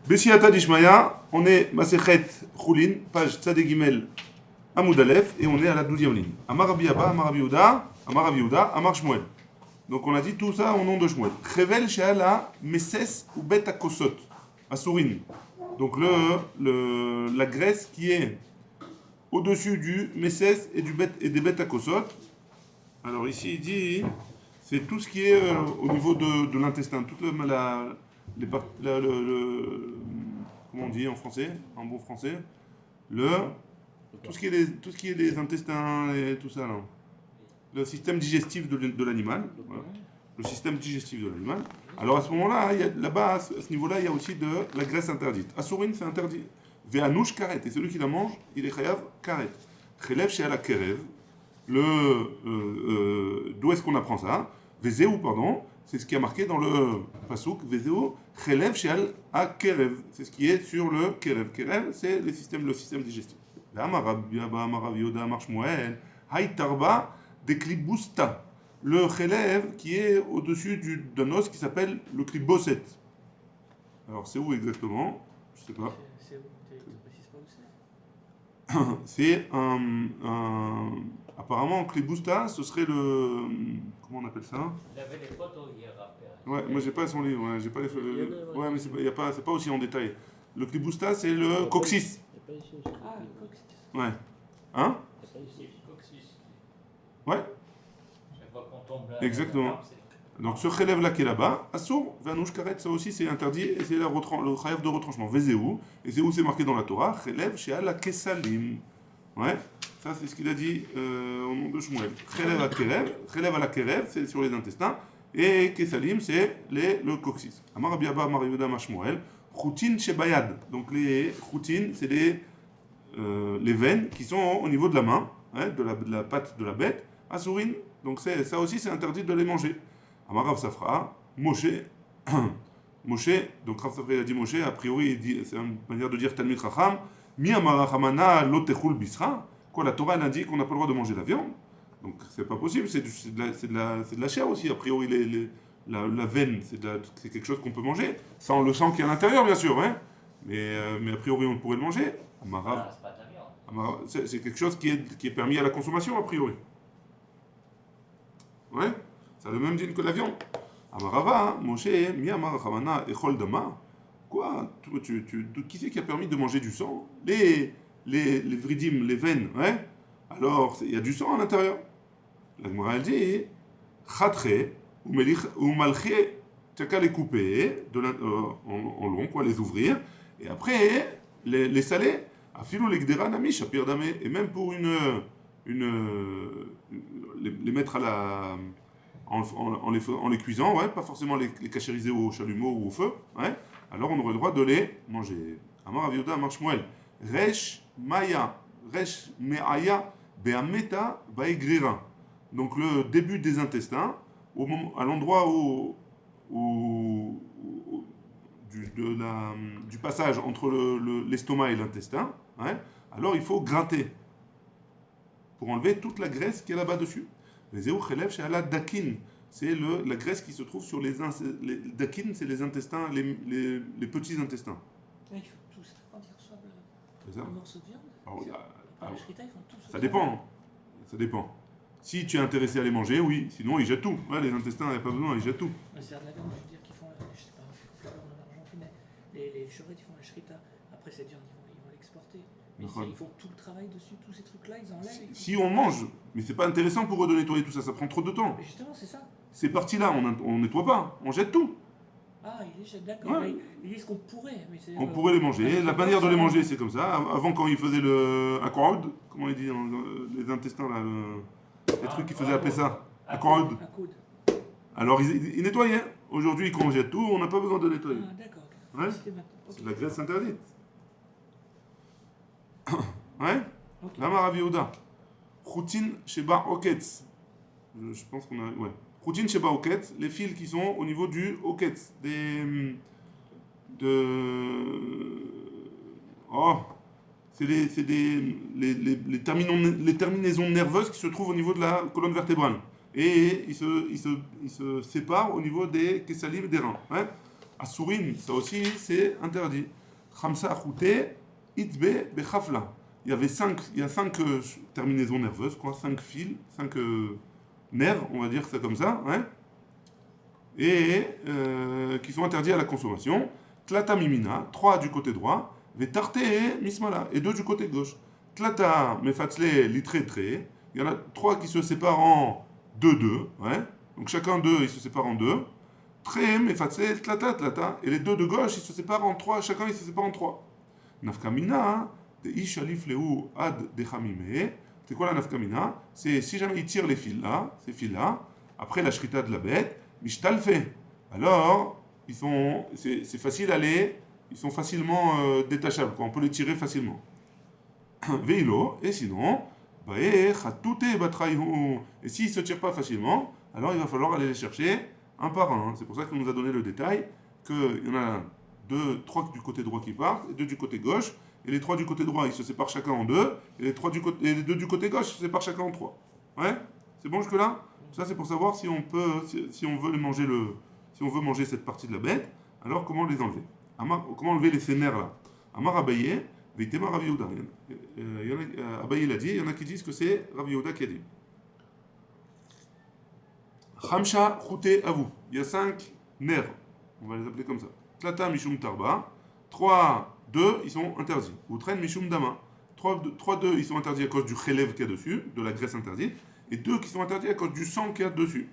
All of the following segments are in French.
Bessiata Dishmaya, on est Masechet Choulin, page Tzadé Gimel Amoud Aleph, et on est à la 12e ligne. Amar Rabbi Abba, Amar Rabbi Yehuda, Amar Shmuel. Donc on a dit tout ça au nom de Shmuel. Chevel Sheala Meses ou Bet Akosot, Asurin. Donc la graisse qui est au-dessus du Meses et des Bet Akosot. Alors ici il dit, c'est tout ce qui est au niveau de l'intestin, toute comment on dit en français, en bon français, tout ce qui est les intestins et tout ça là. Le système digestif de l'animal, voilà. Le système digestif de l'animal. Alors à ce moment-là, là-bas, à ce niveau-là, il y a aussi de la graisse interdite. Asourine, c'est interdit. Ve'anouche karet, et celui qui la mange, il est chayav karet. Chelev she'ala kerev, d'où est-ce qu'on apprend ça? Vezeu, pardon, c'est ce qui a marqué dans le pasouk, Vezeu, chelev she'ala kerev, c'est ce qui est sur le kerev. Kerev, c'est le système digestif. Ve'amar Rabbi Abba, Amar Rabbi Yehuda, Amar Shmuel, Haïtarba, des klibusta, le chelev qui est au-dessus d'un os qui s'appelle le kliboset. Alors c'est où exactement? Je sais pas. C'est où? Tu précises pas où c'est? C'est apparemment klibusta, ce serait le, comment on appelle ça? Il avait les photos hier après. Ouais, moi j'ai pas son livre, ouais, j'ai pas les ouais, mais c'est pas aussi en détail. Le klibusta, c'est le coccyx. Ah, le coccyx. Ouais. Hein? Ouais. Chaque fois qu'on tombe là, Exactement. Donc ce chelev là qui est là-bas, assour, vanouche karet, ça aussi c'est interdit et c'est le chayav de retranchement. Vezeu, et c'est où c'est marqué dans la Torah, chelev she'ala kesalim. Ouais, ça c'est ce qu'il a dit au nom de Shmuel. Chelev à la kerev, c'est sur les intestins, et kesalim c'est le coccyx. Amar Rabbi Abba, Amar Yehuda, Amar Shmuel, choutin shebayad. Donc les choutines, c'est les veines qui sont au niveau de la main, hein, de la patte de la bête, assourine. Donc ça aussi c'est interdit de les manger. Amar Rav Safra, Moshe, donc Rav Safra il a dit Moshe, a priori c'est une manière de dire Talmid Chacham, Mi Amarachamana Lotechul Bisra, quoi la Torah elle indique qu'on n'a pas le droit de manger la viande, donc c'est pas possible, c'est de la chair aussi, a priori la veine c'est quelque chose qu'on peut manger, sans le sang qui est à l'intérieur bien sûr, hein, mais a priori on pourrait le manger. Amar Rav, c'est pas de la viande. c'est quelque chose qui est permis à la consommation a priori. Ouais, ça a le même din que la viande. Amarava, Moshe, mi amarachamana echol dama. Quoi? Qui c'est qui a permis de manger du sang? Les vridim, les veines, ouais? Alors, il y a du sang à l'intérieur. La Gemara elle dit, chatre, ou malche, tu as qu'à les couper en long, quoi, les ouvrir, et après, les saler. Afilou les gdera nami, shapir dame, et même pour les mettre en les cuisant, ouais, pas forcément les cachériser au chalumeau ou au feu, ouais, alors on aurait le droit de les manger. Amar Rabbi Yehuda, Amar Shmuel, Resh me'aya be'ameta ba'egrira. Donc le début des intestins, à l'endroit du passage entre l'estomac et l'intestin, ouais, alors il faut gratter pour enlever toute la graisse qui est là-bas dessus. Les chelev she'ala dakin, c'est la graisse qui se trouve sur les dakin, c'est les intestins, les petits intestins. Là, ils font tout ça quand ils reçoivent le morceau de viande. Alors, Les shrita, ils font tout ça. ça dépend, hein. Ça dépend. Si tu es intéressé à les manger, oui. Sinon, ils jettent tout. Ouais, les intestins, il n'y a pas besoin, ils jettent tout. C'est-à-dire de la viande, je veux dire, qu'ils font, je sais pas, plus en Argentine, les chevrets, ils font la shrita. Après, cette viande, ils vont l'exporter. Mais ils font tout le travail dessus, tous ces trucs-là, ils enlèvent. Si on mange, mais c'est pas intéressant pour eux de nettoyer tout ça, ça prend trop de temps. Mais justement, c'est ça. Ces parties-là, on nettoie pas, on jette tout. Ah, ils les jettent, d'accord. Ouais. Ils disent qu'on pourrait, mais c'est... On pourrait les manger. La manière de les manger, c'est comme ça. Avant, quand ils faisaient le akord, comment ils disent, les intestins, là, les trucs qu'ils faisaient appeler ça, akord. Un coude. Alors, ils nettoyaient. Aujourd'hui, quand on jette tout, on n'a pas besoin de nettoyer. Ah, d'accord. Ouais. C'est de la graisse interdite. Ouais. L'amar Rabbi Yehuda. Choutin sheba oketz. Je pense qu'on a... Ouais. Choutin sheba oketz, les fils qui sont au niveau du oketz. C'est les terminaisons nerveuses qui se trouvent au niveau de la colonne vertébrale. Et ils se séparent au niveau des kessalim et des reins. Ouais. Asurim, ça aussi, c'est interdit. Khamsa Khouté, Itbe Bechafla. Il y a 5 terminaisons nerveuses, quoi, 5 fils, 5 nerfs, on va dire ça comme ça, ouais, et qui sont interdits à la consommation. Tlata Mimina, 3 du côté droit, Vetarte Mismala, et 2 du côté gauche. Tlata Mefatzle Litretre, il y en a 3 qui se séparent en 2-2, ouais, donc chacun d'eux, il se sépare en 2. Tre Mefatzle Tlata Tlata, et les 2 de gauche, ils se séparent en 3, chacun il se sépare en 3. Nafkamina, de Ish Alif Lehu Ad Dechamime, c'est quoi la nafkamina? C'est si jamais il tire les fils là, ces fils-là, après la shrita de la bête, Mishtalfe. Alors, c'est facile à les, ils sont facilement détachables, quoi. On peut les tirer facilement. Veilo, et sinon, Bae Chatute Batraïhu. Et s'ils ne se tirent pas facilement, alors il va falloir aller les chercher un par un. C'est pour ça qu'il nous a donné le détail qu'il y en a 3 du côté droit qui partent, et 2 du côté gauche. Et les 3 du côté droit, ils se séparent chacun en 2. Et les 2 du côté gauche, ils se séparent chacun en 3. Ouais? C'est bon jusque-là? Ça, c'est pour savoir si on peut, si on veut manger si on veut manger cette partie de la bête, alors comment les enlever? Comment enlever ces nerfs-là? Amar Abaye, Veitema Rav Yehuda. Abaye l'a dit, il y en a qui disent que c'est Rav Yehuda qui a dit. Khamsha Khouté Avou. Il y a 5 nerfs. On va les appeler comme ça. Tlata Mishum Tarba. 3, 2, ils sont interdits. Ou traîne Mishum Dama. 3, 2, ils sont interdits à cause du khelev qu'il y a dessus, de la graisse interdite. Et 2 qui sont interdits à cause du sang qu'il y a dessus.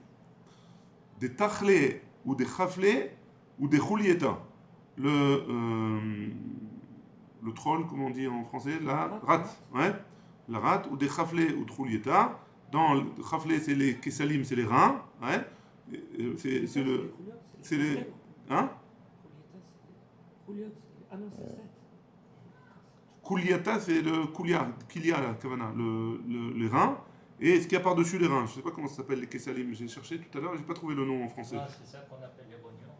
Des tachlé ou des khaflé ou des choulieta. Le troll, comment on dit en français? La rate. Ouais? La rate ou des khaflé ou de choulieta. Dans le khaflé, c'est les kessalim, c'est les reins. Ouais? C'est le. C'est les. Hein? Ah non, c'est 7. Kouliata, c'est le kilia, la kavana, les reins. Et ce qu'il y a par-dessus les reins, je ne sais pas comment ça s'appelle, les kessalim. J'ai cherché tout à l'heure, je n'ai pas trouvé le nom en français. Ah, c'est ça qu'on appelle les rognons.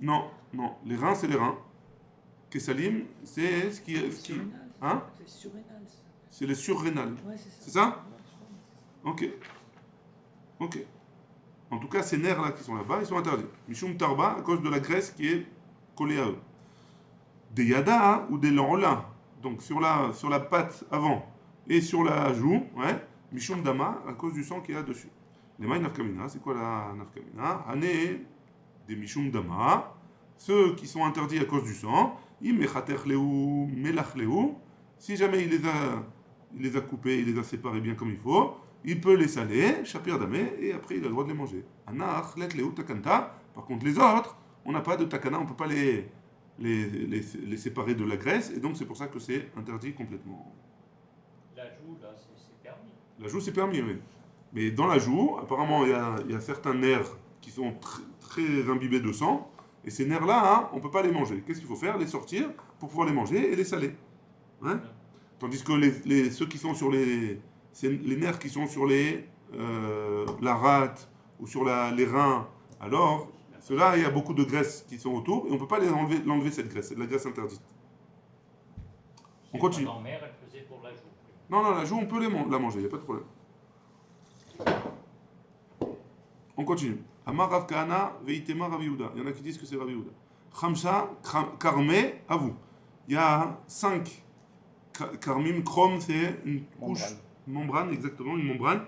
Non, les reins, c'est les reins. Kessalim, c'est ce qui. Hein? C'est surrénal. C'est les surrénales. Ouais, c'est ça. C'est ça? Ouais, je crois, Ok. En tout cas, ces nerfs-là qui sont là-bas, ils sont interdits. Mishum tarba, à cause de la graisse qui est collée à eux. Des yada ou des l'enrola, donc sur la patte avant et sur la joue, ouais, mishum dama, à cause du sang qu'il y a dessus. Les mailles nafkamina, c'est quoi la nafkamina? Hané, des mishum dama, ceux qui sont interdits à cause du sang, imechatechleu, melachleu, si jamais il les a coupés, il les a séparés bien comme il faut, il peut les saler, chapir damé, et après il a le droit de les manger. Anach, letleu, takanta, par contre les autres, on n'a pas de takana, on ne peut pas les séparer de la graisse, et donc c'est pour ça que c'est interdit complètement. La joue, là, c'est permis. La joue, c'est permis, oui. Mais dans la joue, apparemment, il y a certains nerfs qui sont très imbibés de sang, et ces nerfs-là, hein, on ne peut pas les manger. Qu'est-ce qu'il faut faire? Les sortir pour pouvoir les manger et les saler. Hein? Tandis que ceux qui sont sur les nerfs qui sont sur la rate ou sur les reins, alors ceux-là, il y a beaucoup de graisse qui sont autour et on ne peut pas l'enlever cette graisse, c'est de la graisse interdite. On continue. Ma mère, elle faisait pour la joue. Non, la joue, on peut la manger, il n'y a pas de problème. On continue. Amar Rav Kahana, Veitema Rav Yehuda. Il y en a qui disent que c'est Rav Yehuda. Khamsa, Karmé, à vous. Il y a 5 Karmim, Krom, c'est une couche, une membrane, exactement, une membrane.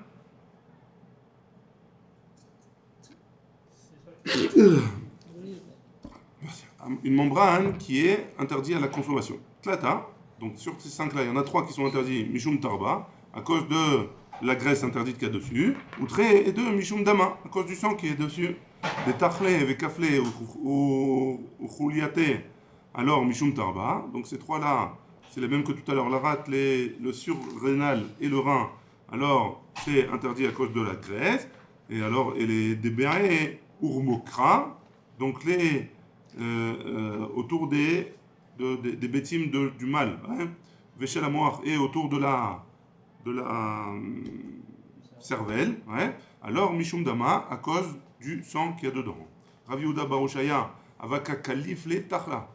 Une membrane qui est interdite à la consommation. Tlata, donc sur ces 5 là, il y en a 3 qui sont interdits, Mishum Tarba, à cause de la graisse interdite qu'il y a dessus, ou Tré et 2 Mishum Dama, à cause du sang qui est dessus. Des Tachlé, Vekaflé ou Chouliaté, alors Mishum Tarba, donc ces 3 là, c'est les mêmes que tout à l'heure, la rate, le surrénal et le rein, alors c'est interdit à cause de la graisse, et alors, et les DBA Urmokra, donc autour des bêtimes du mal, hein, Véchel à mort, et autour de la cervelle, ouais, alors Mishum Dama, à cause du sang qu'il y a dedans. Rav Yehuda Baroshaya, Avaka Kalif le Tachla.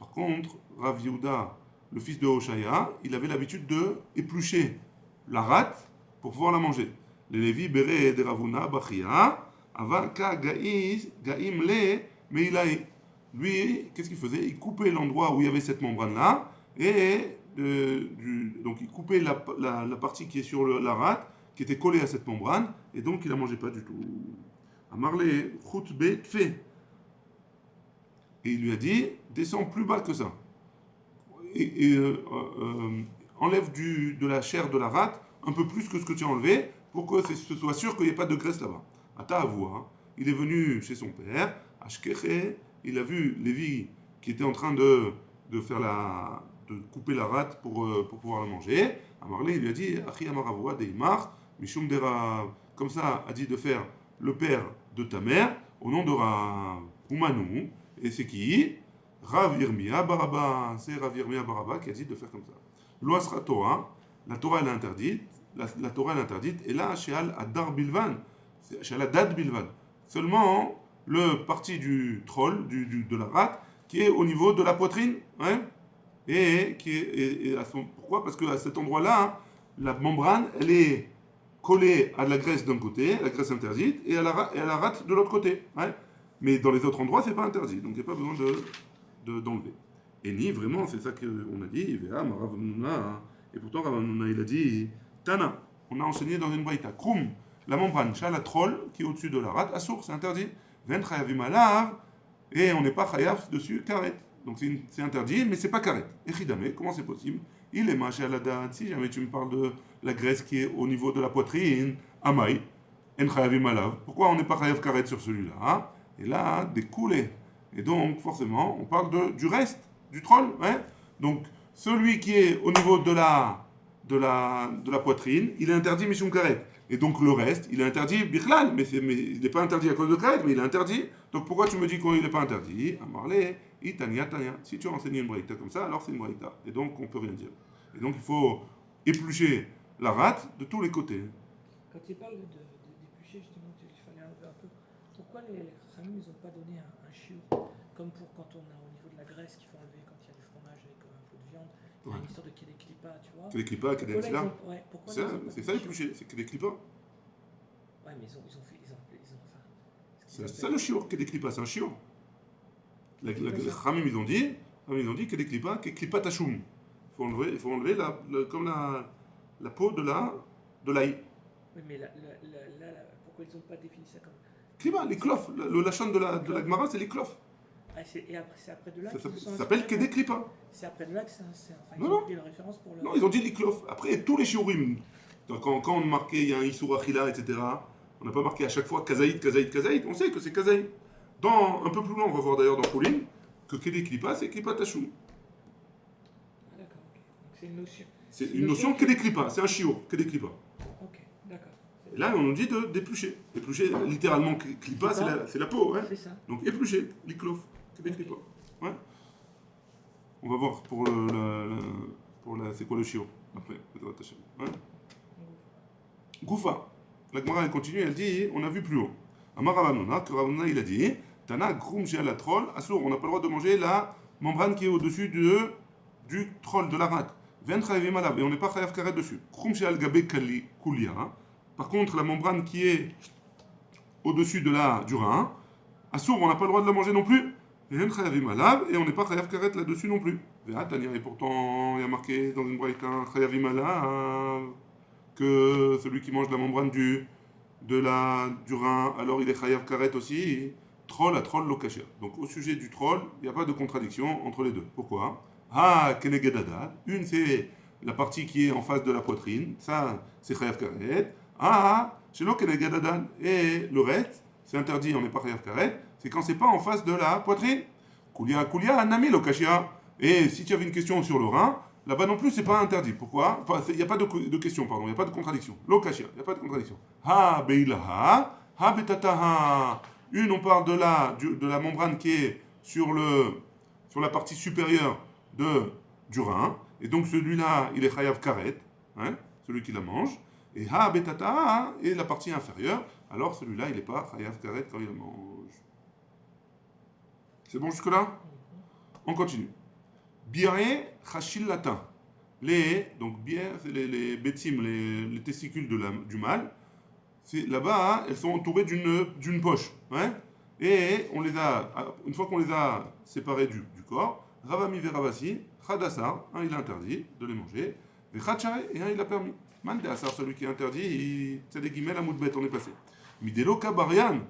Par contre, Rav Yehuda, le fils de Hoshaya, il avait l'habitude de éplucher la rate pour pouvoir la manger. Les Lévi Bere de Ravuna Bachia, Avaka Gaim le Meilae. lui, qu'est-ce qu'il faisait? Il coupait l'endroit où il y avait cette membrane-là, et donc il coupait la partie qui est sur la rate, qui était collée à cette membrane, et donc il la mangeait pas du tout. Amarle, Khutbe Tfe. Et il lui a dit, descends plus bas que ça. Enlève de la chair de la rate un peu plus que ce que tu as enlevé pour que ce soit sûr qu'il n'y ait pas de graisse là-bas. Ata Avoua, il est venu chez son père, Ashkeche, il a vu Lévi qui était en train de couper la rate pour pouvoir la manger. Amarlé, il lui a dit, Achi Amar Avoua Deimar, Mishum Dera, comme ça a dit de faire le père de ta mère, au nom de Rav Umanu, et c'est qui? Rav Yirmia Baraba, c'est Rav Yirmia Baraba qui a dit de faire comme ça. L'Oasra Torah, la Torah elle est interdite, la Torah elle est interdite, et là, chez Al-Adar Bilvan, chez Al-Adad Bilvan, seulement le parti du troll, de la rate, qui est au niveau de la poitrine, hein, pourquoi? Parce qu'à cet endroit-là, la membrane, elle est collée à la graisse d'un côté, la graisse interdite, et à la rate de l'autre côté, hein. Mais dans les autres endroits, c'est pas interdit, donc il n'y a pas besoin d'enlever. Et ni vraiment, c'est ça qu'on a dit, et pourtant Rav Hanouna, il a dit Tana, on a enseigné dans une braïta, Krum, la membrane, la troll, qui est au-dessus de la rate, assour, c'est interdit. Ven chayavim alav, et on n'est pas chayav dessus, karet. Donc c'est interdit, mais c'est pas karet. Echidame, comment c'est possible? Il est maché à la date, si jamais tu me parles de la graisse qui est au niveau de la poitrine, amai, en chayavim alav. Pourquoi on n'est pas chayav karet sur celui-là? Et là, des coulées. Et donc, forcément, on parle du reste, du troll, hein? Donc, celui qui est au niveau de la poitrine, il est interdit Mishum Karet. Et donc le reste, il est interdit Bichlal, mais il n'est pas interdit à cause de Karet, mais il est interdit. Donc pourquoi tu me dis qu'il n'est pas interdit? Amarle, Itania, Tania. Si tu as enseigné une braïta comme ça, alors c'est une braïta. Et donc on peut rien dire. Et donc il faut éplucher la rate de tous les côtés. Quand il parle d'éplucher, justement, il fallait enlever un peu. Pourquoi les Khamim, ils n'ont pas donné un chiour, comme pour quand on a au niveau de la graisse qu'il faut enlever quand il y a du fromage avec un peu de viande, il y a une histoire de Kedeklipa, tu vois. Kedeklipa, Kedeklipa. Ouais, pourquoi C'est ça éplucher, c'est Kedeklipa. Ouais, mais ils ont c'est ça le chiour, Kedeklipa, c'est un chiour. Les Khamim, ils ont dit Kedeklipa, Kedeklipa Tachoum. Il faut enlever comme la peau de l'ail. Oui, mais là, pourquoi ils n'ont pas défini ça comme Klipa, les clofs. Le lachan de la Gemara, c'est les clofs. Et après, c'est après de là ça s'appelle Kedeklipa. C'est après de là que ils ont pris la référence pour le... Non, ils ont dit l'iklof. Après, tous les shiurim, quand on marquait, il y a un Issour Achila, etc., on n'a pas marqué à chaque fois Kazaïd, Kazaïd, Kazaïd, on sait que c'est Kazaïd. Un peu plus loin, on va voir d'ailleurs dans Choulin, que Kedeklipa, c'est Klipa Tachoum. Ah, d'accord, ok. Donc c'est une notion. C'est une notion Kedeklipa, c'est un shiur, Kedeklipa. Ok, d'accord. Et là, on nous dit d'éplucher. Éplucher, littéralement, Klipa, c'est la peau. Hein. C'est ça. Donc éplucher, l'iklof, Kedeklipa. Ouais. On va voir pour c'est quoi le shiur après. Hein? Goufa. La Gemara elle continue, elle dit, on a vu plus haut. Amar Rav Hanouna, que Rav Hanouna il a dit, Tana Grum Shel la troll, assour, on n'a pas le droit de manger la membrane qui est au-dessus du troll, de la rate. Ven chayavim alav, et on n'est pas chayav karet dessus. Grum Shel Gabe Kulia. Par contre, la membrane qui est au-dessus du rein, assour, on n'a pas le droit de la manger non plus. Et on n'est pas chayav karet là-dessus non plus. Et pourtant, il y a marqué dans une braïta chayavim alav que celui qui mange la membrane du rein, alors il est chayav karet aussi. Troll à troll lokashia. Donc au sujet du troll, il n'y a pas de contradiction entre les deux. Pourquoi? Kenegedadad. Une c'est la partie qui est en face de la poitrine, ça c'est chayav karet. C'est lo kenegedadad. Et le reste, c'est interdit, on n'est pas chayav karet. C'est quand c'est pas en face de la poitrine. Kulia, nami lokashia. Et si tu avais une question sur le rein, là-bas non plus, c'est pas interdit. Pourquoi? Il n'y a pas de question, pardon, il n'y a pas de contradiction. Lokashia, il n'y a pas de contradiction. Beilaha, betataha. Une, on parle de la membrane qui est sur la partie supérieure du rein. Et donc celui-là, il est chayav karet, hein, celui qui la mange. Et betataha, et la partie inférieure, alors celui-là, il n'est pas chayav karet quand il la mange. C'est bon jusque-là? On continue. Biare chashillata. Donc bière, c'est les bétim, les testicules du mâle. Là-bas, elles sont entourées d'une poche. Hein? Et une fois qu'on les a séparés du corps, Ravami Veravasi, Chadassar, un il a interdit de les manger, et Chadchare, et un il a permis. Mande Asar, celui qui est interdit, c'est des guillemets, la moudbet, on est passé. Midelo Kabarian.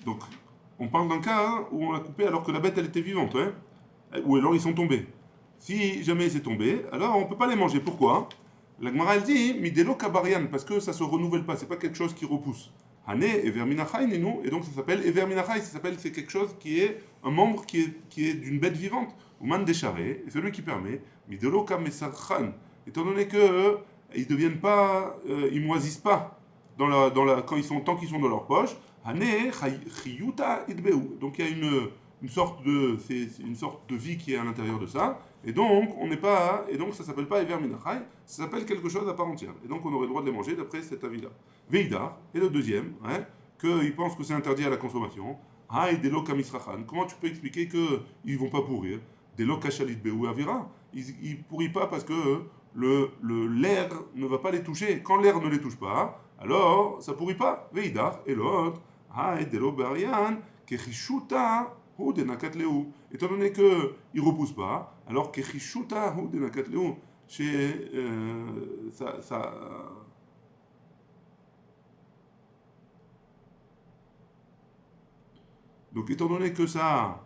Donc, on parle d'un cas où on l'a coupé alors que la bête elle était vivante, hein, ou alors ils sont tombés. Si jamais c'est tombé, alors on ne peut pas les manger. Pourquoi? La Gemara elle dit Midelo Kabarian, parce que ça ne se renouvelle pas, c'est pas quelque chose qui repousse. Hane Everminachai Ninu, et donc ça s'appelle Everminachai, c'est quelque chose qui est un membre qui est d'une bête vivante. Ouman Desharé, et celui qui permet Midelo Kamesarchan, étant donné que ils deviennent pas, ils moisissent pas tant qu'ils sont dans leur poche. Hane Chiyuta Idbeu. Donc il y a une sorte de vie qui est à l'intérieur de ça. Et donc, ça s'appelle pas Ever Minachai, ça s'appelle quelque chose à part entière. Et donc, on aurait le droit de les manger d'après cet avis-là. Veidar, et le deuxième, hein, qu'ils pensent que c'est interdit à la consommation. Haï, Delo Kamisrachan. Comment tu peux expliquer qu'ils vont pas pourrir? Delo Kachalit Beu Avira. Ils pourrissent pas parce que l'air ne va pas les toucher. Quand l'air ne les touche pas, alors ça pourrit pas. Veidar, et l'autre, Haï, Delo Barian, Kechishuta. Étant donné qu'ils ne repoussent pas, alors que Chishuta ou Denakatleu, ça. Donc, étant donné que ça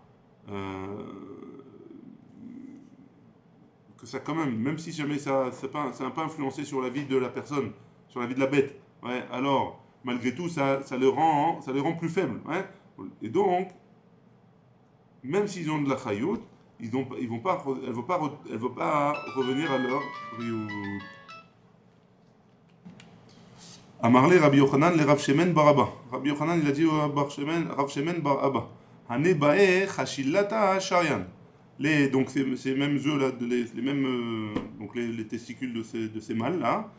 quand même si jamais ça n'a pas influencé sur la vie de la personne, sur la vie de la bête, ouais, alors, malgré tout, ça les rend plus faibles. Ouais, et donc, même s'ils ont de la chayout, elle ne va pas revenir à leur riout. Amarle Rabbi Yochanan le Rav Shemen bar Abba. Rabbi Yochanan il a dit au Rav Shemen bar Abba. Hane bae chashilata sharian. Donc ces mêmes œufs là, les mêmes donc les testicules de ces mâles là,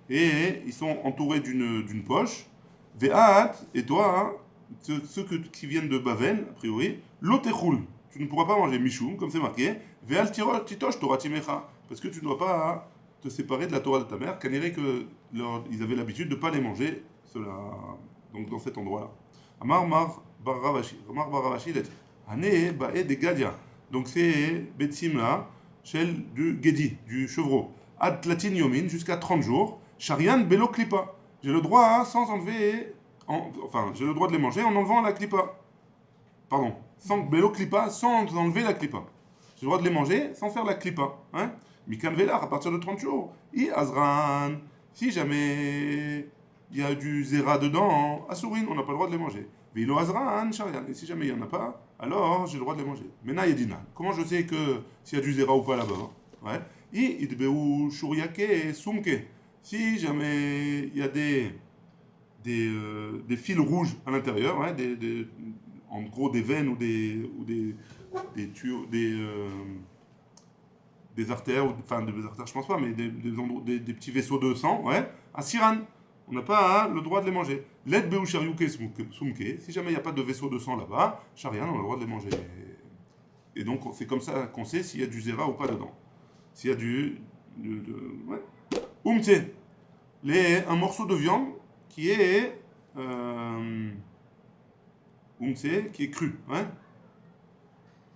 et ils sont entourés d'une poche. Ve'at, et toi, ceux qui viennent de Baven, a priori, l'otechul, tu ne pourras pas manger michoum, comme c'est marqué, ve'al titosh Torah timecha, parce que tu ne dois pas te séparer de la Torah de ta mère, ils avaient l'habitude de ne pas les manger, donc dans cet endroit-là. Amar bar Ravashi, il a dit, Hane ba'e de Gadia, donc c'est Betsim là, celle du Gedi, du chevreau, ad latin yomin, jusqu'à 30 jours, Sharian belo klipa. J'ai le droit sans enlever, j'ai le droit de les manger en enlevant la klipa. Pardon, sans belo klipa, sans enlever la klipa. J'ai le droit de les manger sans faire la klipa. Hein? Mikan velar, à partir de 30 jours. I azran, si jamais il y a du zera dedans, asurin, on n'a pas le droit de les manger. Vilo azran, sharian, et si jamais il n'y en a pas, alors j'ai le droit de les manger. Mena yedina, comment je sais que s'il y a du zera ou pas là-bas? Ouais. I idbeu shuriake sumke. Si jamais il y a des fils rouges à l'intérieur, ouais, en gros des veines ou des tuyaux, des artères, enfin des artères je pense pas, mais des petits vaisseaux de sang, ouais, à Siran, on n'a pas le droit de les manger. Let beu shariuke sumke, si jamais il n'y a pas de vaisseau de sang là-bas, sharian, on a le droit de les manger. Et donc c'est comme ça qu'on sait s'il y a du zera ou pas dedans. S'il y a ouais. Un morceau de viande qui est qui est cru, hein.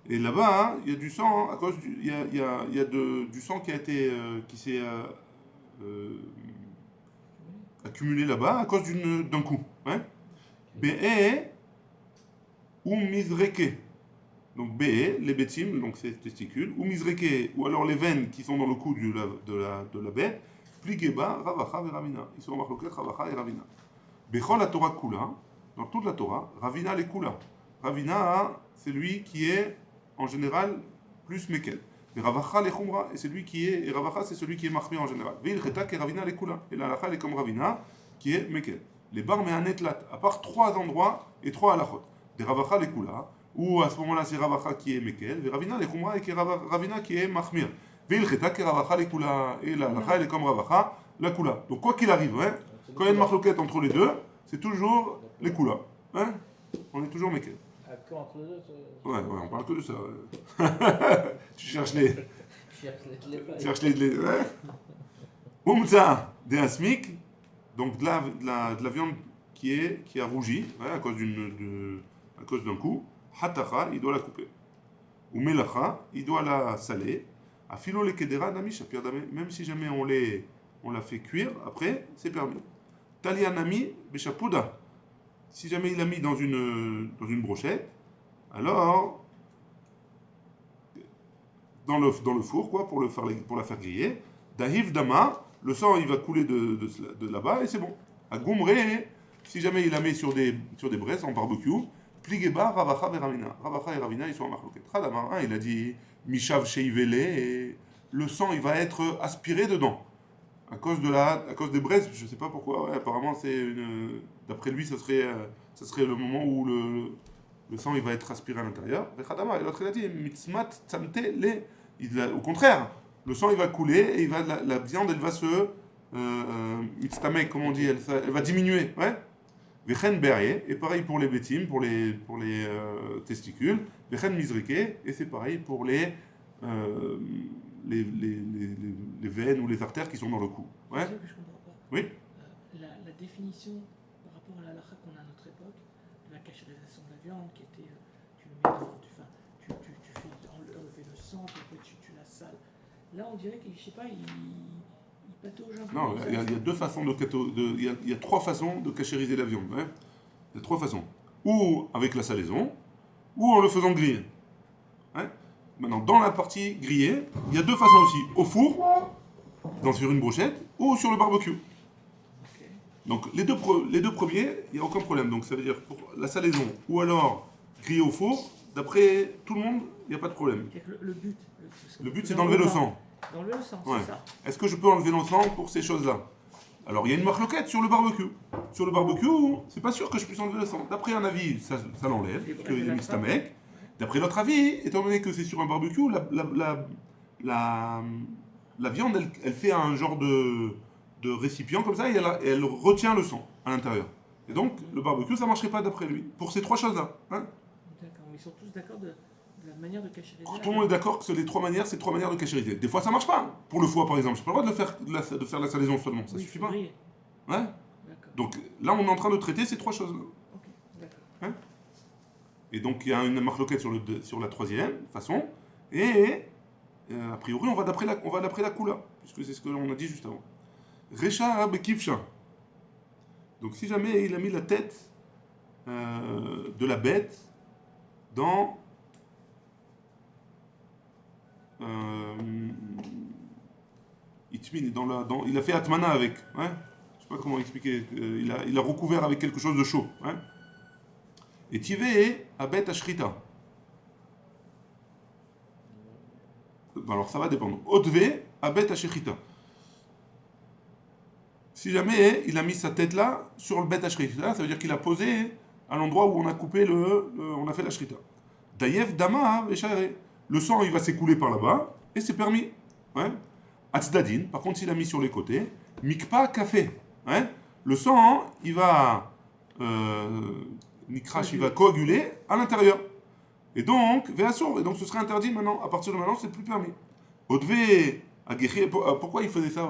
Et là-bas, il y a du sang à cause il y a du sang qui s'est accumulé là-bas à cause d'un coup, hein. Be'e ou mizreke. Donc Be'e, les bétim, donc ces testicules, ou mizreke, ou alors les veines qui sont dans le cou de la bête. Pligeba, Ravacha et Ravina. Ils sont en marloquet, Ravacha et Ravina. Bechol la Torah Kula, dans toute la Torah, Ravina les Kula. Ravina, c'est lui qui est, en général, plus Mekel. Et Ravacha les Khumra, et Ravacha, c'est celui qui est Mahmir en général. Veil Chetak et Ravina les Kula. Et la Halacha, elle est comme Ravina, qui est Mekel. Les bar Mehanetlat, à part 3 endroits et 3 halachot. Des Ravacha les Kula, où à ce moment-là, c'est Ravacha qui est Mekel, et Ravina les Khumra, et Ravina qui est Mahmir. Et la lacha, elle est comme Ravacha, la kula. Donc quoi qu'il arrive, hein, quand il y a une marloquette entre les deux, c'est toujours les kula. Hein, on est toujours mekel. Que entre les deux, Ouais, on parle que de ça. Ouais. Tu cherches les... cherche cherches les... Ouais. Umza de asmik, donc de la viande qui a rougi, ouais, à cause d'un coup. Hatacha, il doit la couper. Ou melacha, il doit la saler. A filo le kedera nami shapir dame, même si jamais on la fait cuire, après, c'est permis. Talia nami beshapuda, si jamais il l'a mis dans une brochette, alors, dans le four, quoi, pour la faire griller, dahiv dama, le sang, il va couler de là-bas, et c'est bon. À Goumré, si jamais il la met sur des braises en barbecue, Pligeba, Ravacha et Ravina. Ravacha et Ravina, ils sont en marloquet. Radamar 1, il a dit Mishav Sheivele, et le sang, il va être aspiré dedans. À cause des braises, je sais pas pourquoi, ouais, apparemment, d'après lui, ça serait le moment où le sang, il va être aspiré à l'intérieur. Et Radamar, et l'autre, il a dit Mitzmat Tsamte Le. Au contraire, le sang, il va couler, et la viande, elle va se. Mitztamek, comment on dit, elle va diminuer, ouais. Vechen berrier, et pareil pour les bétimes, pour les testicules. Vechen mizrike, et c'est pareil pour les veines ou les artères qui sont dans le cou. Ouais. C'est ça que je comprends pas. Oui. La définition par rapport à la halakha qu'on a à notre époque, de la cachérisation de la viande, qui était tu le mets dans, tu fais enlever le sang, puis après tu la sales. Là, on dirait qu'il, je sais pas, il patauge un peu. Non, il y a deux façons il y a trois façons de cachériser la viande. Ouais. Il y a trois façons. Ou avec la salaison, ou en le faisant griller. Ouais. Maintenant, dans la partie grillée, il y a deux façons aussi. Au four, sur une brochette, ou sur le barbecue. Okay. Donc les deux premiers, il n'y a aucun problème. Donc ça veut dire pour la salaison, ou alors griller au four, d'après tout le monde, il n'y a pas de problème. Le but, c'est d'enlever le sang. D'enlever le sang, Ouais. c'est ça. Est-ce que je peux enlever le sang pour ces choses-là? Alors, il y a une marloquette sur le barbecue. Sur le barbecue, c'est pas sûr que je puisse enlever le sang. D'après un avis, ça l'enlève, parce qu'il y a mis mec. D'après l'autre avis, étant donné que c'est sur un barbecue, la viande, elle fait un genre de récipient comme ça, et elle retient le sang à l'intérieur. Et donc, le barbecue, ça marcherait pas d'après lui. Pour ces trois choses-là. Hein. D'accord, mais ils sont tous d'accord de la manière de cachériser. Tout le monde est d'accord que c'est trois manières de cachériser. Des fois, ça marche pas. Pour le foie, par exemple, j'ai pas le droit de faire la salaison seulement. Ça suffit pas. Briller. Ouais. Donc là, on est en train de traiter ces trois choses-là. Ok, d'accord. Hein. Et donc, il y a une marloquette sur la troisième façon. Et a priori, on va d'après la coula, puisque c'est ce que l'on a dit juste avant. Recha bekifcha. Donc, si jamais il a mis la tête de la bête dans il a fait atmana avec, ouais. Je sais pas comment expliquer, il a recouvert avec quelque chose de chaud, ouais. Et tivé abet ashrita. Alors ça va dépendre. Otve abet ashrita. Si jamais il a mis sa tête là sur le bet ashrita, ça veut dire qu'il a posé à l'endroit où on a coupé on a fait la shrita. Dayev dama veshare. Le sang, il va s'écouler par là-bas, et c'est permis. Ouais. Atzdadin, par contre, s'il a mis sur les côtés, mikpa café. Ouais. Le sang, il va il va coaguler à l'intérieur. Et donc, veassour, et donc ce serait interdit maintenant. À partir de maintenant, c'est plus permis. Odve agéché, pourquoi il faisait ça?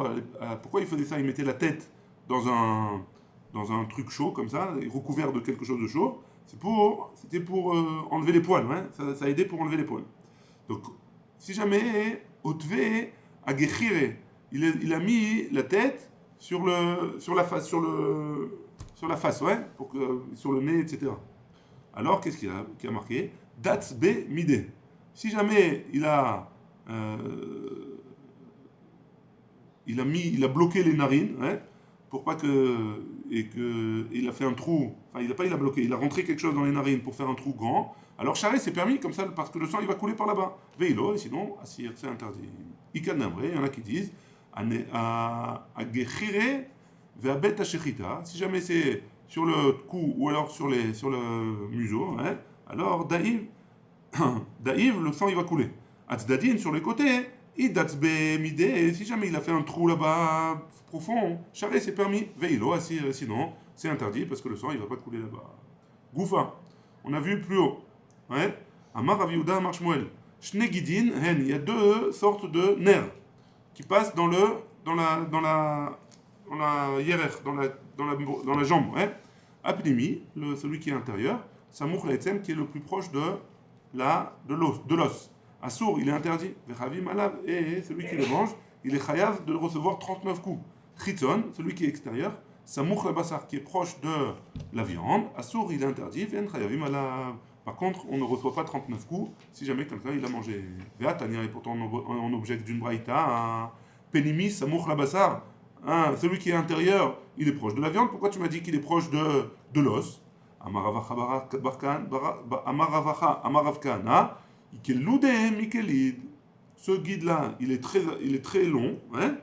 Il mettait la tête dans un truc chaud comme ça, recouvert de quelque chose de chaud. C'était pour enlever les poils. Ouais. Ça aidait pour enlever les poils. Donc, si jamais Otve agéchire, il a mis la tête sur la face, ouais, sur le nez, etc. Alors, qu'est-ce qu'il a marqué? Datz be mide. Si jamais il a bloqué les narines, ouais, pour pas il a fait un trou, enfin il a bloqué, il a rentré quelque chose dans les narines pour faire un trou grand. Alors charret c'est permis comme ça parce que le sang il va couler par là-bas. Veilo, et sinon assir c'est interdit. Ikanamre, il y en a qui disent à gechire ve'abet ashechita. Si jamais c'est sur le cou ou alors sur le museau, hein, alors daïv, le sang il va couler. Atzdadin sur les côtés. Et si jamais il a fait un trou là-bas profond, charret c'est permis. Veilo, sinon c'est interdit parce que le sang il va pas couler là-bas. Goufa, on a vu plus haut. Ouais. Amar Rav Yehuda Amar Shmuel. Shne Gidin, Hen. Il y a deux sortes de nerfs qui passent dans la hierer, dans la jambe. Ouais. Apnimi, celui qui est intérieur. Samour Laetzem, qui est le plus proche de l'os. Assour, il est interdit. Vechavim Alav, et celui qui le mange, il est chayav de recevoir 39 coups. Chitzon, celui qui est extérieur. Samour Labassar, qui est proche de la viande. Assour, il est interdit. Vien chayavim Alav. Par contre, on ne reçoit pas 39 coups si jamais quelqu'un il a mangé. Veatania, et pourtant on objecte d'une braïta. Penimi, Samour Labassar. Celui qui est intérieur, il est proche de la viande. Pourquoi tu m'as dit qu'il est proche de l'os? Amaravacha Amaravkana, Mikelid. Ce guide-là, il est très long, hein,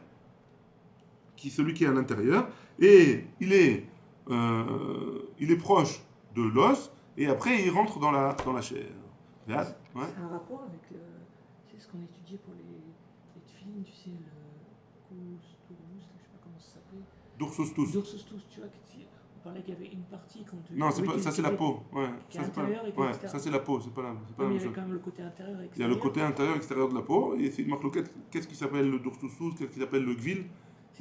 celui qui est à l'intérieur, et il est proche de l'os, et après il rentre dans la chair. Ouais. C'est un rapport avec c'est ce qu'on étudiait pour les tefilines, tu sais, le Koustourouss, je sais pas comment ça s'appelait. Doursoustous. Doursoustous, tu vois, on parlait qu'il y avait une partie quand non, ça c'est la peau. Ouais. Qui est intérieur et qui est extérieur. Ça c'est la peau, c'est pas la même Il y chose. avait quand même le côté intérieur et Il y a extérieur. le côté intérieur et extérieur de la peau, et c'est une marloquette. Qu'est-ce qui s'appelle le doursoustous, qu'est-ce qui s'appelle le gvil?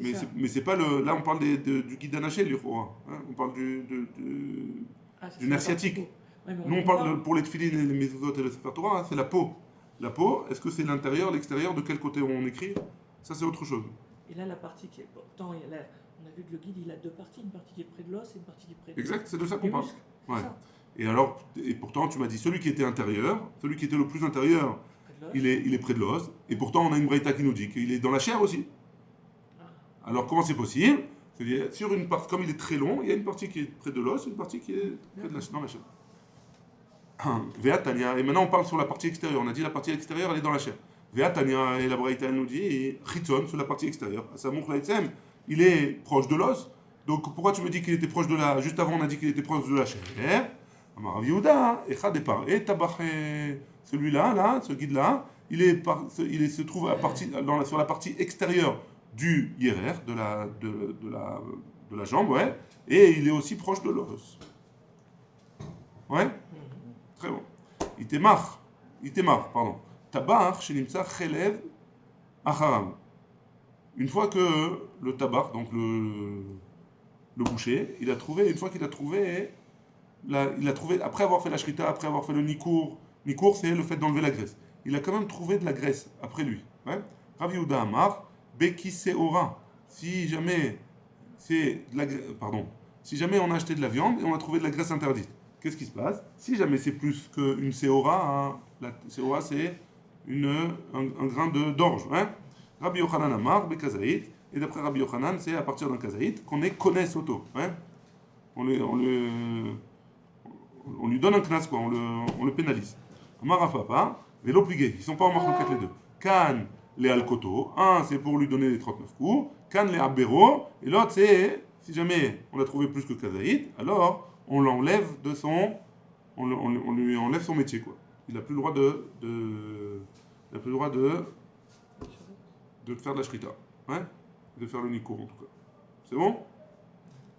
Mais c'est pas le. Là on parle du guide anaché, du roi. Hein, on parle du nerf sciatique. Ouais, nous on parle pour les tefilines et les mezuzot et le sefer Torah, hein, c'est la peau. La peau, est-ce que c'est l'intérieur, l'extérieur, de quel côté on écrit? Ça c'est autre chose. Et là la partie qui est. Pourtant, on a vu que le guide il a deux parties, une partie qui est près de l'os et une partie qui est près de. Exact, c'est de ça qu'on parle. Ouais. Ça. Et pourtant tu m'as dit celui qui était intérieur, celui qui était le plus intérieur, il est près de l'os. Et pourtant on a une braïta qui nous dit qu'il est dans la chair aussi. Alors comment c'est possible? C'est-à-dire, sur une partie, comme il est très long, il y a une partie qui est près de l'os et une partie qui est près de dans la chair. Veatania, et maintenant on parle sur la partie extérieure. On a dit la partie extérieure elle est dans la chair. Veatania, et la braïta elle nous dit, et Chitzon sur la partie extérieure. Samour Laetzem, il est proche de l'os. Donc pourquoi tu me dis qu'il était proche de la. Juste avant on a dit qu'il était proche de la chair. Amar Rav Yehuda, Echad Epar, et Tabaché. Celui-là, là, ce guide-là, il se trouve sur la partie extérieure du hierer, de la jambe, ouais, et il est aussi proche de l'os. Ouais? Très bon. Itemar, pardon. Tabar, Shenimsa, Chelev, Acharam. Une fois que le tabar, donc le boucher, une fois qu'il a trouvé, après avoir fait la shrita, après avoir fait le nikour c'est le fait d'enlever la graisse. Il a quand même trouvé de la graisse après lui. Ouais? Rav Yehuda Amar, Beki Seora. Si jamais on a acheté de la viande et on a trouvé de la graisse interdite, qu'est-ce qui se passe? Si jamais c'est plus qu'une Seora, hein, la Seora c'est un grain d'orge. Hein? Rabbi Yochanan Amar, Bekazaït, et d'après Rabbi Yochanan, c'est à partir d'un kazaït qu'on est connaisse auto. Hein? On lui donne un knas, quoi, on le pénalise. Amar Rav Papa, vélo pligué, ils ne sont pas en marloquette les deux. Kan les alkoto, un c'est pour lui donner les 39 coups, kan les abéro, et l'autre c'est, si jamais on a trouvé plus que kazaït, alors on l'enlève de son. On lui enlève son métier, quoi. Il n'a plus le droit de faire de la shrita. Hein? De faire le nikour en tout cas. C'est bon?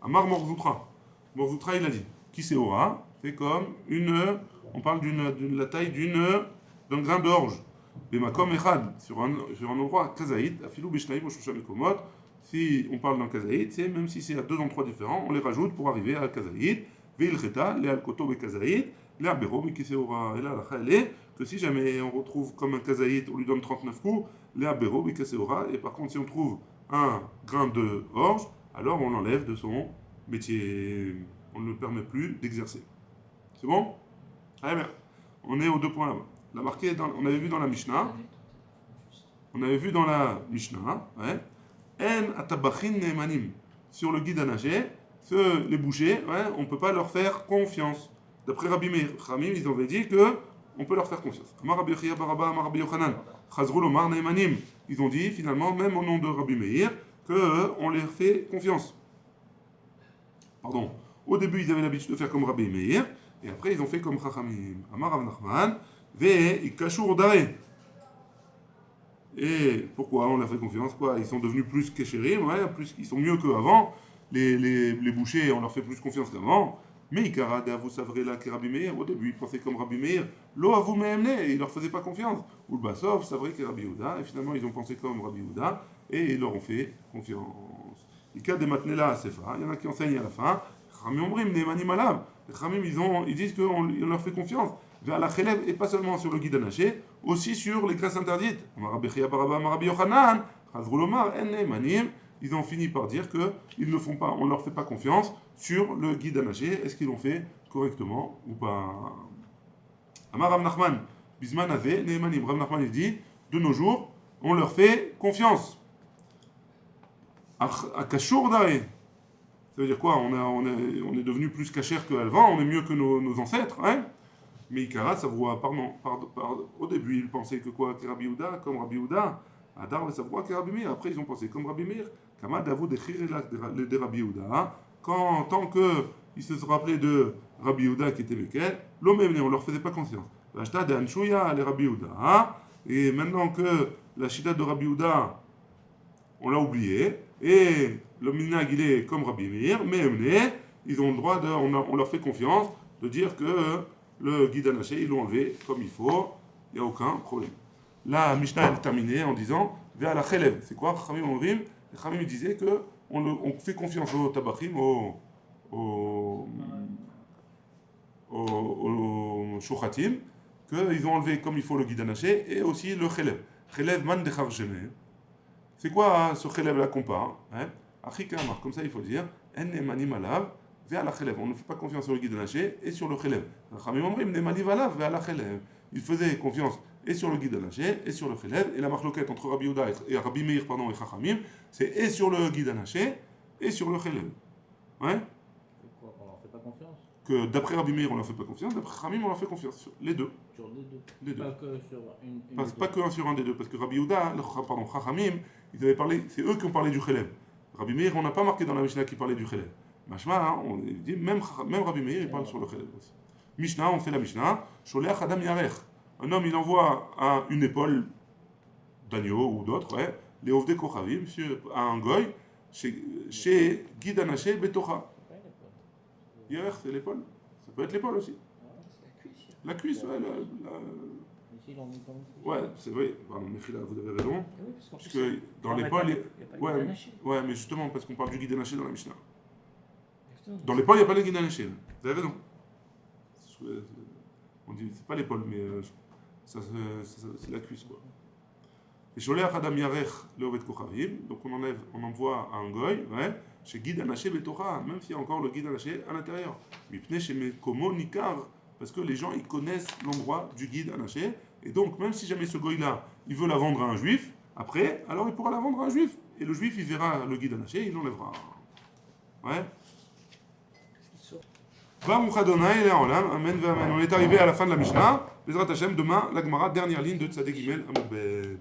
Amar Morzoutra. Morzoutra il a dit. Qui c'est Ora? C'est comme on parle de la taille d'un grain d'orge. Bemakom echad. Sur un endroit kazaït. Afilou bishnaïm oshusha mekomot. Si on parle d'un kazaït, c'est même si c'est à deux endroits différents, on les rajoute pour arriver à kazaït. Veil cheta, le alkoto be kazaït. Le abero be kiseora. Et là, la chale est que si jamais on retrouve comme un kazaït, on lui donne 39 coups, le abero be kiseora. Et par contre, si on trouve un grain de orge, alors on l'enlève de son métier. On ne le permet plus d'exercer. C'est bon? Allez, bien. On est aux deux points là-bas. On avait vu dans la Mishnah. Ouais. En atabachin neemanim. Sur le guide à nager, les bouchers, ouais, on ne peut pas leur faire confiance. D'après Rabbi Meir, ils avaient dit qu'on peut leur faire confiance. Amar Rabbi Chia Baraba, Amar Rabbi Yochanan, Chazrul Omar neemanim. Ils ont dit finalement, même au nom de Rabbi Meir, qu'on leur fait confiance. Pardon. Au début, ils avaient l'habitude de faire comme Rabbi Meir, et après, ils ont fait comme Chachamim. Amar Rav Nachman, Ve Ikashur Dare. Et pourquoi on leur fait confiance? Quoi? Ils sont devenus plus qu'Eshérim, ouais, ils sont mieux qu'avant. Les bouchers, on leur fait plus confiance qu'avant. Mais Ikara, vous savrez là que Rabbi Meir, au début, il pensait comme Rabbi Meir, l'eau à vous m'amener, il leur faisait pas confiance. Ou le Bassov, c'est vrai que Rabbi Yehuda, et finalement ils ont pensé comme Rabbi Yehuda, et ils leur ont fait confiance. Les cas des Matnela à Sefa, il y en a qui enseignent à la fin, Chamim Omrim, Nehemanim Alav. Les Chamim, ils disent qu'on leur fait confiance. Vers la Chelev, et pas seulement sur le guide anaché, aussi sur les graisses interdites. Rabbi Chia Baraba, Rabbi Yochanan, Chazrulomar, En Nehemanim. Ils ont fini par dire qu'ils ne font pas, on ne leur fait pas confiance sur le guide anaché. Est-ce qu'ils l'ont fait correctement ou pas? Amar Rav Nachman, Bisman Azeh, Nehemanim. Rav Nachman, il dit, de nos jours, on leur fait confiance. Akashur Dare. Ça veut dire quoi? On est devenu plus cachère qu'avant, on est mieux que nos ancêtres, hein? Mais Ikara, ça voit, au début, ils pensaient que quoi? Que Rabbi Yehuda, comme Rabbi Yehuda. Adar, ça voit que Rabbi Meir. Après, ils ont pensé comme Rabbi Meir. Kama Davou d'écrire de Rabbi Yehuda. Tant qu'ils se sont rappelés de Rabbi Yehuda qui était lequel, l'homme est venu, on leur faisait pas confiance. L'achta de Anshuya, les Rabbi Yehuda. Et maintenant que la chita de Rabbi Yehuda, on l'a oublié, et le minag il est comme Rabbi Meir, mais ils ont le droit on leur fait confiance de dire que le guide anaché, ils l'ont enlevé comme il faut, il n'y a aucun problème. La Mishnah est terminée en disant vers la Chelev. C'est quoi? Chachamim Omrim. Les Chachamim disaient qu'on fait confiance aux Tabachim, aux Shochatim, qu'ils ont enlevé comme il faut le guide anaché et aussi le Chelev. Chelev man dechar shene. C'est quoi ce Chelev là qu'on parle? Achikamar, comme ça il faut dire En nemanim alav. Vers la Chelev. On ne fait pas confiance sur le guide anaché et sur le Chelev. Il faisait confiance et sur le guide anaché et sur le Chelev. Et la marloquette entre Rabbi Yehuda et Rabbi Meir et Chachamim, c'est et sur le guide anaché et sur le Chelev. Ouais? Pourquoi on leur fait pas confiance? Que d'après Rabbi Meir on leur fait pas confiance, d'après Chachamim on leur fait confiance. Sur les deux. Sur les deux. Les deux. Pas que sur une Pas que sur un des deux, parce que Rabbi Yehuda, Chachamim, ils avaient parlé, c'est eux qui ont parlé du Chelev. Rabbi Meir, on n'a pas marqué dans la Mishnah qui parlait du Chelev. Mashma, hein, on dit, même Rabbi Meir, il parle sur le Chelev aussi. Mishnah, on fait la Mishnah. Sholeach Adam Yarech. Un homme, il envoie une épaule d'agneau ou d'autre, ouais, les Ovdei Kochavim, à un goy, chez Guide Anaché Betocha. Yarech, c'est l'épaule. Ça peut être l'épaule aussi. C'est la cuisse. La cuisse, ouais. Ici, l'on dit comme ça. Ouais, c'est vrai. Pardon, Mechila, vous avez raison. Ah oui, parce Parce que dans l'épaule, il n'y a pas de guide anaché. ouais, mais justement, parce qu'on parle du guide anaché dans la Mishnah. Exactement. Dans l'épaule, il n'y a pas le guide anaché. Vous avez raison. On dit, c'est pas l'épaule, mais c'est la cuisse, quoi. Et Sholeach Adam Yarech le Oved Kochavim, donc on envoie un goy, ouais, chez guide anaché Betocha, même s'il y a encore le guide anaché à l'intérieur. Mipne chez Mekomo Nikar, parce que les gens, ils connaissent l'endroit du guide anaché, et donc, même si jamais ce goy-là, il veut la vendre à un juif, après, alors il pourra la vendre à un juif, et le juif, il verra le guide anaché, il l'enlèvera. Ouais. Baruch Adonai Le'olam, Amen ve'Amen. On est arrivé à la fin de la Mishnah. Bezrat Hashem, demain, la Gemara, dernière ligne de Tzaddik Gimel Amud Bet.